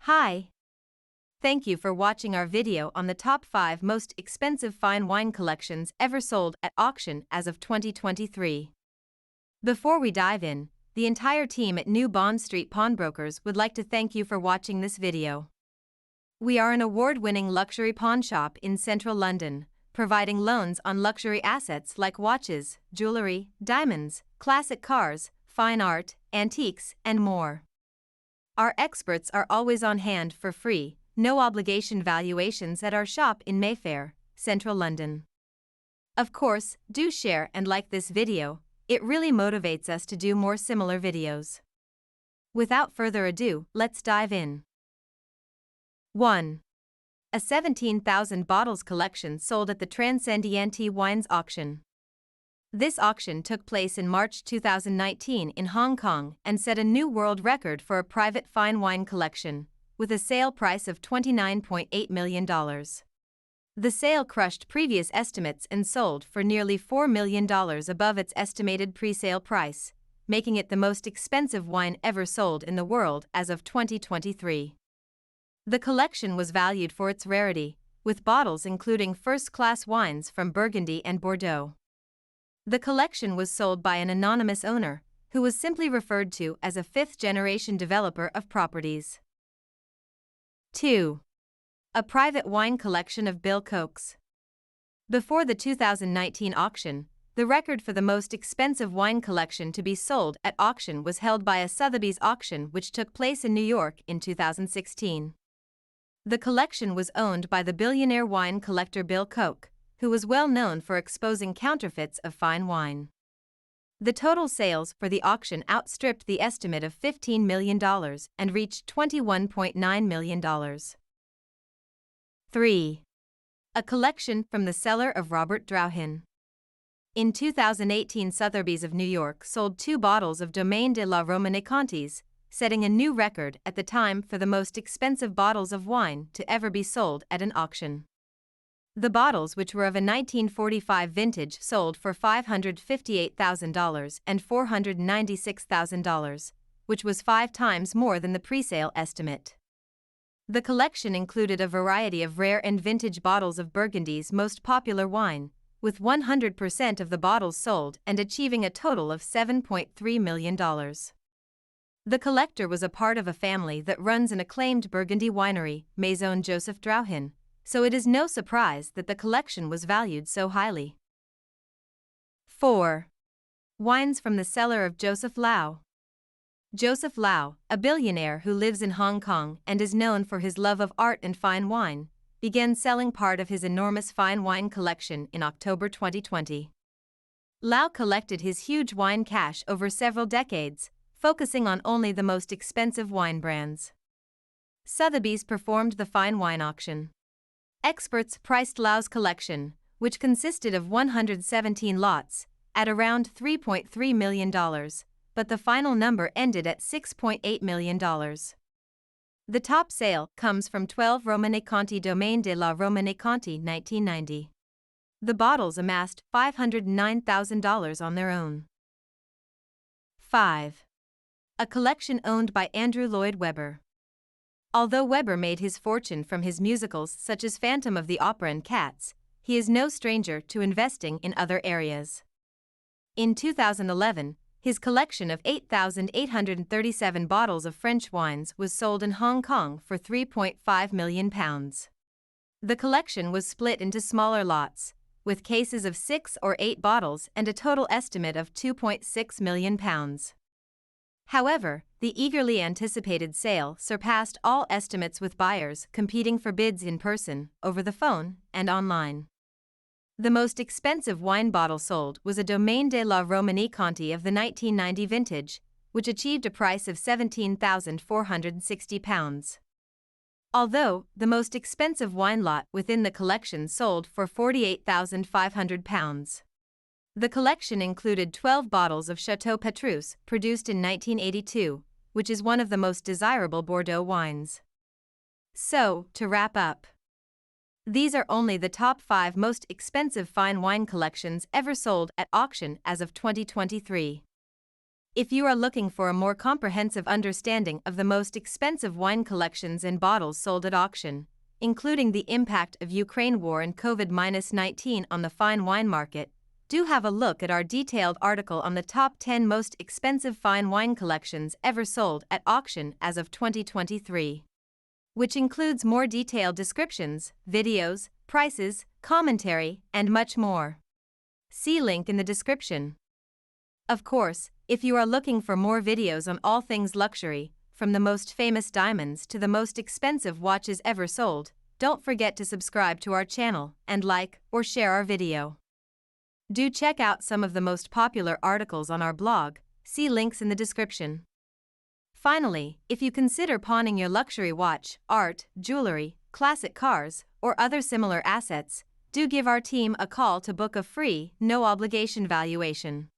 Hi! Thank you for watching our video on the top 5 most expensive fine wine collections ever sold at auction as of 2023. Before we dive in, the entire team at New Bond Street Pawnbrokers would like to thank you for watching this video. We are an award-winning luxury pawn shop in central London, providing loans on luxury assets like watches, jewellery, diamonds, classic cars, fine art, antiques, and more. Our experts are always on hand for free, no-obligation valuations at our shop in Mayfair, central London. Of course, do share and like this video, it really motivates us to do more similar videos. Without further ado, let's dive in. 1. A 17,000 bottles collection sold at the Transcendente Wines auction. This auction took place in March 2019 in Hong Kong and set a new world record for a private fine wine collection, with a sale price of $29.8 million. The sale crushed previous estimates and sold for nearly $4 million above its estimated pre-sale price, making it the most expensive wine ever sold in the world as of 2023. The collection was valued for its rarity, with bottles including first-class wines from Burgundy and Bordeaux. The collection was sold by an anonymous owner, who was simply referred to as a fifth-generation developer of properties. 2. A private wine collection of Bill Koch's. Before the 2019 auction, the record for the most expensive wine collection to be sold at auction was held by a Sotheby's auction which took place in New York in 2016. The collection was owned by the billionaire wine collector Bill Koch, who was well known for exposing counterfeits of fine wine. The total sales for the auction outstripped the estimate of $15 million and reached $21.9 million. 3. A collection from the cellar of Robert Draughn. In 2018, Sotheby's of New York sold 2 bottles of Domaine de la Romanée-Contis, setting a new record at the time for the most expensive bottles of wine to ever be sold at an auction. The bottles, which were of a 1945 vintage, sold for $558,000 and $496,000, which was 5 times more than the pre-sale estimate. The collection included a variety of rare and vintage bottles of Burgundy's most popular wine, with 100% of the bottles sold and achieving a total of $7.3 million. The collector was a part of a family that runs an acclaimed Burgundy winery, Maison Joseph Draughn, so it is no surprise that the collection was valued so highly. 4. Wines from the cellar of Joseph Lau. Joseph Lau, a billionaire who lives in Hong Kong and is known for his love of art and fine wine, began selling part of his enormous fine wine collection in October 2020. Lau collected his huge wine cache over several decades, focusing on only the most expensive wine brands. Sotheby's performed the fine wine auction. Experts priced Lau's collection, which consisted of 117 lots, at around $3.3 million, but the final number ended at $6.8 million. The top sale comes from 12 Romanée-Conti Domaine de la Romanée-Conti 1990. The bottles amassed $509,000 on their own. 5. A collection owned by Andrew Lloyd Webber. Although Webber made his fortune from his musicals such as Phantom of the Opera and Cats, he is no stranger to investing in other areas. In 2011, his collection of 8,837 bottles of French wines was sold in Hong Kong for £3.5 million. The collection was split into smaller lots, with cases of 6 or 8 bottles and a total estimate of £2.6 million. However, the eagerly anticipated sale surpassed all estimates, with buyers competing for bids in person, over the phone, and online. The most expensive wine bottle sold was a Domaine de la Romanée-Conti of the 1990 vintage, which achieved a price of £17,460. Although the most expensive wine lot within the collection sold for £48,500. The collection included 12 bottles of Chateau Petrus, produced in 1982, which is one of the most desirable Bordeaux wines. So, to wrap up, these are only the top 5 most expensive fine wine collections ever sold at auction as of 2023. If you are looking for a more comprehensive understanding of the most expensive wine collections and bottles sold at auction, including the impact of Ukraine war and COVID-19 on the fine wine market, do have a look at our detailed article on the top 10 most expensive fine wine collections ever sold at auction as of 2023, which includes more detailed descriptions, videos, prices, commentary, and much more. See link in the description. Of course, if you are looking for more videos on all things luxury, from the most famous diamonds to the most expensive watches ever sold, don't forget to subscribe to our channel and like or share our video. Do check out some of the most popular articles on our blog, see links in the description. Finally, if you consider pawning your luxury watch, art, jewelry, classic cars, or other similar assets, do give our team a call to book a free, no-obligation valuation.